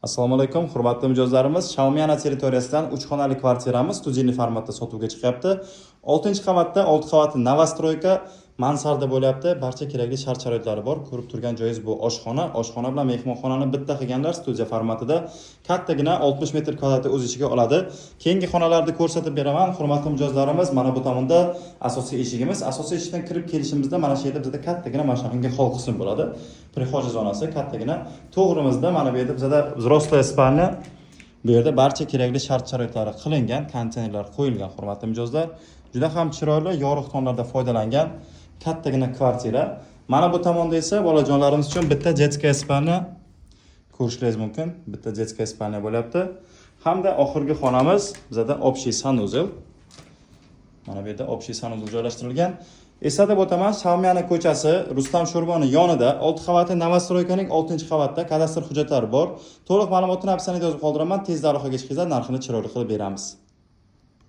Assalomu alaykum, hurmatli mijozlarimiz. Xiaomi territoriyasidan 3 xonali kvartiramiz studiyaviy formatda sotuvga chiqyapti. 6-qavatda 6 qavatli Novostroyka mansarda bo'lyapti. Barcha kerakli shart-sharoitlari bor. Ko'rib turgan joyingiz bu oshxona. Oshxona bilan mehmonxonani bitta qilganlar studiya formatida. Kattagina 60 metr kvadratni o'z ichiga oladi. Keyingi xonalarni ko'rsatib beraman. Hurmatli mijozlarimiz, mana bu tomonda asosiy eshigimiz. Asosiy eshikdan kirib kelishimizda mana shu yerda bizda kattagina mana shunga hol qism bo'ladi. Prixoja zonasi kattagina. To'g'rimizda mana bu yerda bizda взрослая spalnya. Bu yerda barcha kerakli shart-sharoitlari qilingan, konteynerlar qo'yilgan, hurmatli mijozlar. Juda ham chiroyli, yorug' tonlarda foydalangan kattagina kvartira. Mana bu tomonda esa bolajonlarimiz uchun bitta детская spalnya ko'rishingiz mumkin. Bitta детская spalnya bo'lyapti. Hamda oxirgi xonamiz bizda общий sanuzel. Mana bu yerda общий sanuzel joylashtirilgan. Eslatib o'taman, Xiaomi ko'chasi Rustam Sho'rboni yonida 6 qavatli Novostroykaning 6-qavatda kadastr hujjatlari bor. To'liq ma'lumotni apsanida yozib qoldiraman. Tezda aloqaga chiqingizlar, narxini chiroyli qilib beramiz.